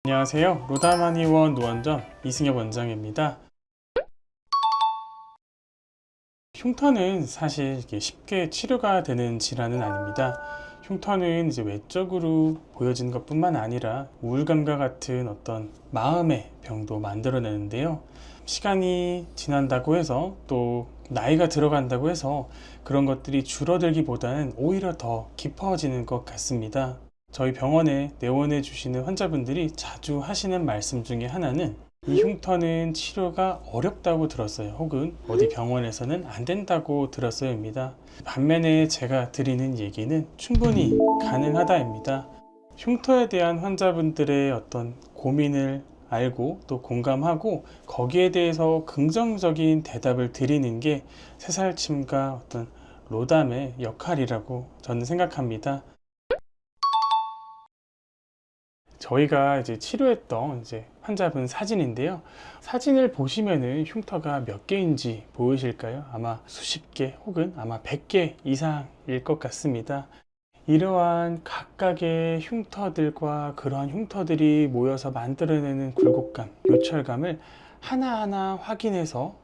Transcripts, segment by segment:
안녕하세요. 로담한의원 노원점 이승엽 원장입니다. 흉터는 사실 이게 쉽게 치료가 되는 질환은 아닙니다. 흉터는 이제 외적으로 보여지는 것뿐만 아니라 우울감과 같은 어떤 마음의 병도 만들어내는데요. 시간이 지난다고 해서 또 나이가 들어간다고 해서 그런 것들이 줄어들기보다는 오히려 더 깊어지는 것 같습니다. 저희 병원에 내원해 주시는 환자분들이 자주 하시는 말씀 중에 하나는 이 흉터는 치료가 어렵다고 들었어요. 혹은 어디 병원에서는 안 된다고 들었어요입니다. 반면에 제가 드리는 얘기는 충분히 가능하다입니다. 흉터에 대한 환자분들의 어떤 고민을 알고 또 공감하고 거기에 대해서 긍정적인 대답을 드리는 게 새살침과 어떤 로담의 역할이라고 저는 생각합니다. 저희가 이제 치료했던 환자분 사진인데요. 사진을 보시면은 흉터가 몇 개인지 보이실까요? 아마 수십 개 혹은 아마 100개 이상일 것 같습니다. 이러한 각각의 흉터들과 그러한 흉터들이 모여서 만들어내는 굴곡감, 요철감을 하나하나 확인해서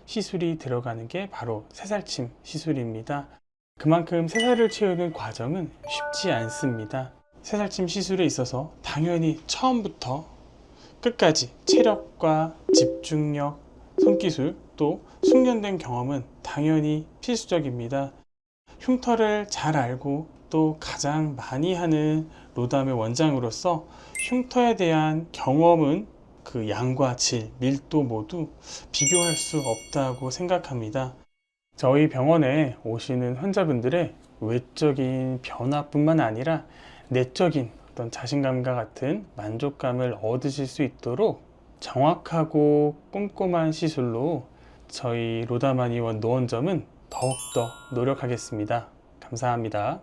시술이 들어가는 게 바로 새살침 시술입니다. 그만큼 새살을 채우는 과정은 쉽지 않습니다. 새살침 시술에 있어서 당연히 처음부터 끝까지 체력과 집중력, 손기술, 또 숙련된 경험은 당연히 필수적입니다. 흉터를 잘 알고 또 가장 많이 하는 로담의 원장으로서 흉터에 대한 경험은 그 양과 질, 밀도 모두 비교할 수 없다고 생각합니다. 저희 병원에 오시는 환자분들의 외적인 변화뿐만 아니라 내적인 어떤 자신감과 같은 만족감을 얻으실 수 있도록 정확하고 꼼꼼한 시술로 저희 로담한의원 노원점은 더욱더 노력하겠습니다. 감사합니다.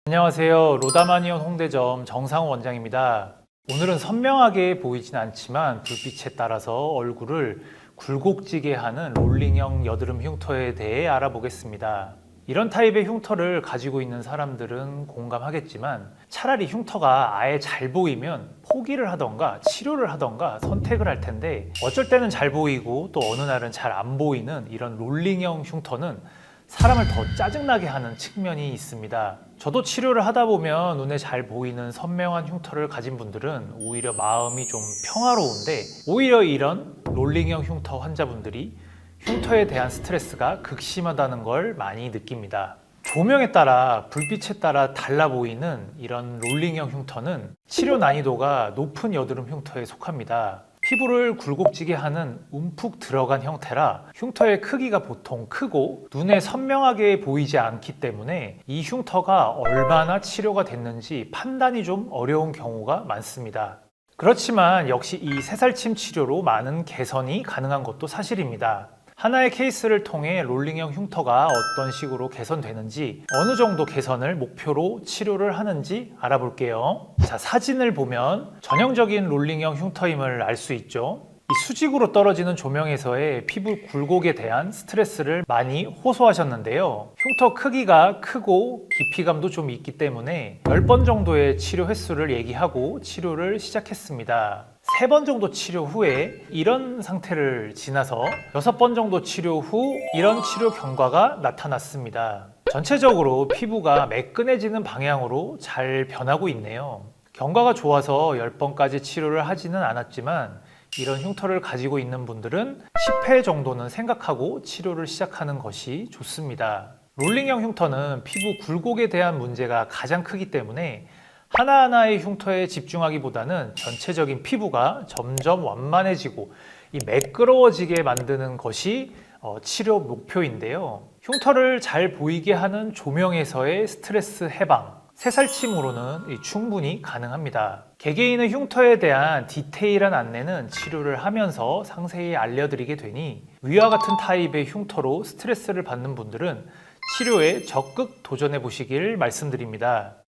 안녕하세요. 로담한의원 홍대점 정상호 원장입니다. 오늘은 선명하게 보이진 않지만 불빛에 따라서 얼굴을 굴곡지게 하는 롤링형 여드름 흉터에 대해 알아보겠습니다. 이런 타입의 흉터를 가지고 있는 사람들은 공감하겠지만 차라리 흉터가 아예 잘 보이면 포기를 하던가 치료를 하던가 선택을 할 텐데 어쩔 때는 잘 보이고 또 어느 날은 잘 안 보이는 이런 롤링형 흉터는 사람을 더 짜증나게 하는 측면이 있습니다. 저도 치료를 하다 보면 눈에 잘 보이는 선명한 흉터를 가진 분들은 오히려 마음이 좀 평화로운데 오히려 이런 롤링형 흉터 환자분들이 흉터에 대한 스트레스가 극심하다는 걸 많이 느낍니다. 조명에 따라 불빛에 따라 달라 보이는 이런 롤링형 흉터는 치료 난이도가 높은 여드름 흉터에 속합니다. 피부를 굴곡지게 하는 움푹 들어간 형태라 흉터의 크기가 보통 크고 눈에 선명하게 보이지 않기 때문에 이 흉터가 얼마나 치료가 됐는지 판단이 좀 어려운 경우가 많습니다. 그렇지만 역시 이 새살침 치료로 많은 개선이 가능한 것도 사실입니다. 하나의 케이스를 통해 롤링형 흉터가 어떤 식으로 개선되는지 어느 정도 개선을 목표로 치료를 하는지 알아볼게요. 자, 사진을 보면 전형적인 롤링형 흉터임을 알 수 있죠. 이 수직으로 떨어지는 조명에서의 피부 굴곡에 대한 스트레스를 많이 호소하셨는데요. 흉터 크기가 크고 깊이감도 좀 있기 때문에 10번 정도의 치료 횟수를 얘기하고 치료를 시작했습니다. 3번 정도 치료 후에 이런 상태를 지나서 6번 정도 치료 후 이런 치료 경과가 나타났습니다. 전체적으로 피부가 매끈해지는 방향으로 잘 변하고 있네요. 경과가 좋아서 10번까지 치료를 하지는 않았지만 이런 흉터를 가지고 있는 분들은 10회 정도는 생각하고 치료를 시작하는 것이 좋습니다. 롤링형 흉터는 피부 굴곡에 대한 문제가 가장 크기 때문에 하나하나의 흉터에 집중하기보다는 전체적인 피부가 점점 완만해지고 이 매끄러워지게 만드는 것이 치료 목표인데요. 흉터를 잘 보이게 하는 조명에서의 스트레스 해방, 새살침으로는 충분히 가능합니다. 개개인의 흉터에 대한 디테일한 안내는 치료를 하면서 상세히 알려드리게 되니 위와 같은 타입의 흉터로 스트레스를 받는 분들은 치료에 적극 도전해 보시길 말씀드립니다.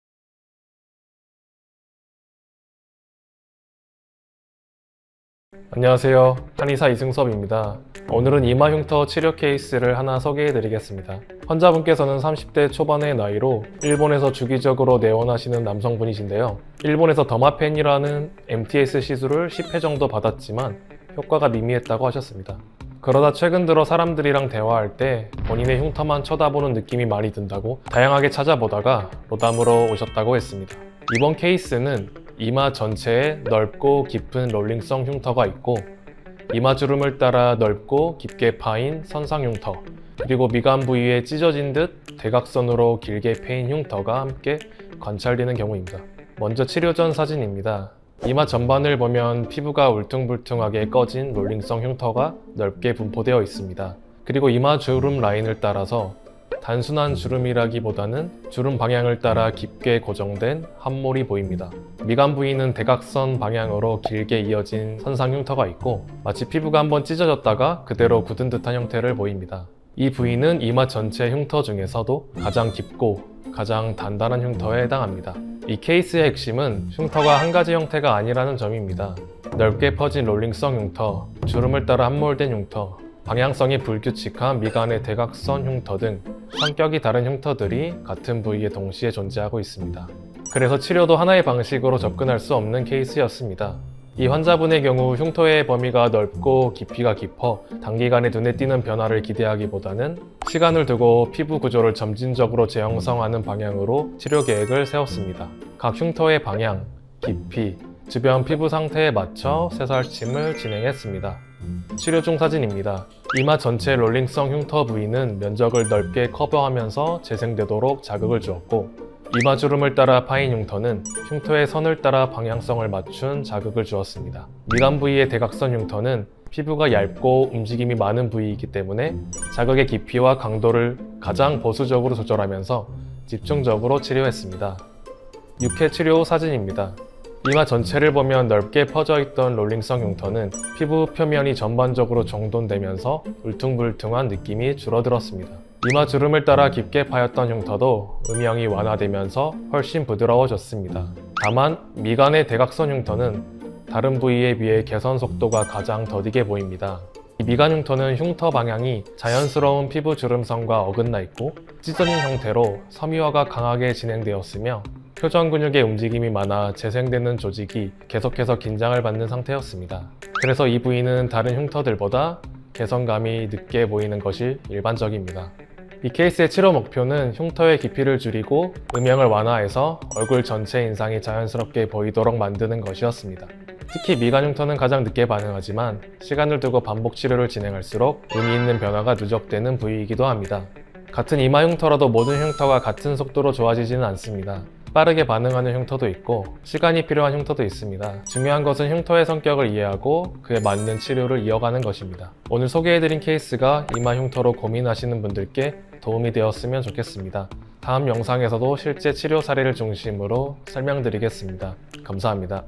안녕하세요. 한의사 이승섭입니다. 오늘은 이마 흉터 치료 케이스를 하나 소개해 드리겠습니다. 환자분께서는 30대 초반의 나이로 일본에서 주기적으로 내원하시는 남성분이신데요. 일본에서 더마펜이라는 MTS 시술을 10회 정도 받았지만 효과가 미미했다고 하셨습니다. 그러다 최근 들어 사람들이랑 대화할 때 본인의 흉터만 쳐다보는 느낌이 많이 든다고 다양하게 찾아보다가 로담으로 오셨다고 했습니다. 이번 케이스는 이마 전체에 넓고 깊은 롤링성 흉터가 있고 이마주름을 따라 넓고 깊게 파인 선상 흉터, 그리고 미간 부위에 찢어진 듯 대각선으로 길게 패인 흉터가 함께 관찰되는 경우입니다. 먼저 치료 전 사진입니다. 이마 전반을 보면 피부가 울퉁불퉁하게 꺼진 롤링성 흉터가 넓게 분포되어 있습니다. 그리고 이마 주름 라인을 따라서 단순한 주름이라기보다는 주름 방향을 따라 깊게 고정된 함몰이 보입니다. 미간 부위는 대각선 방향으로 길게 이어진 선상 흉터가 있고 마치 피부가 한번 찢어졌다가 그대로 굳은 듯한 형태를 보입니다. 이 부위는 이마 전체 흉터 중에서도 가장 깊고 가장 단단한 흉터에 해당합니다. 이 케이스의 핵심은 흉터가 한 가지 형태가 아니라는 점입니다. 넓게 퍼진 롤링성 흉터, 주름을 따라 함몰된 흉터, 방향성이 불규칙한 미간의 대각선 흉터 등 성격이 다른 흉터들이 같은 부위에 동시에 존재하고 있습니다. 그래서 치료도 하나의 방식으로 접근할 수 없는 케이스였습니다. 이 환자분의 경우 흉터의 범위가 넓고 깊이가 깊어 단기간에 눈에 띄는 변화를 기대하기보다는 시간을 두고 피부 구조를 점진적으로 재형성하는 방향으로 치료 계획을 세웠습니다. 각 흉터의 방향, 깊이, 주변 피부 상태에 맞춰 새살침을 진행했습니다. 치료 중 사진입니다. 이마 전체 롤링성 흉터 부위는 면적을 넓게 커버하면서 재생되도록 자극을 주었고 이마주름을 따라 파인 흉터는 흉터의 선을 따라 방향성을 맞춘 자극을 주었습니다. 미간 부위의 대각선 흉터는 피부가 얇고 움직임이 많은 부위이기 때문에 자극의 깊이와 강도를 가장 보수적으로 조절하면서 집중적으로 치료했습니다. 6회 치료 후 사진입니다. 이마 전체를 보면 넓게 퍼져 있던 롤링성 흉터는 피부 표면이 전반적으로 정돈되면서 울퉁불퉁한 느낌이 줄어들었습니다. 이마 주름을 따라 깊게 파였던 흉터도 음영이 완화되면서 훨씬 부드러워졌습니다. 다만 미간의 대각선 흉터는 다른 부위에 비해 개선 속도가 가장 더디게 보입니다. 이 미간 흉터는 흉터 방향이 자연스러운 피부 주름선과 어긋나 있고 찢어진 형태로 섬유화가 강하게 진행되었으며 표정 근육의 움직임이 많아 재생되는 조직이 계속해서 긴장을 받는 상태였습니다. 그래서 이 부위는 다른 흉터들보다 개선감이 늦게 보이는 것이 일반적입니다. 이 케이스의 치료 목표는 흉터의 깊이를 줄이고 음영을 완화해서 얼굴 전체 인상이 자연스럽게 보이도록 만드는 것이었습니다. 특히 미간 흉터는 가장 늦게 반응하지만 시간을 두고 반복 치료를 진행할수록 의미 있는 변화가 누적되는 부위이기도 합니다. 같은 이마 흉터라도 모든 흉터가 같은 속도로 좋아지지는 않습니다. 빠르게 반응하는 흉터도 있고 시간이 필요한 흉터도 있습니다. 중요한 것은 흉터의 성격을 이해하고 그에 맞는 치료를 이어가는 것입니다. 오늘 소개해드린 케이스가 이마 흉터로 고민하시는 분들께 도움이 되었으면 좋겠습니다. 다음 영상에서도 실제 치료 사례를 중심으로 설명드리겠습니다. 감사합니다.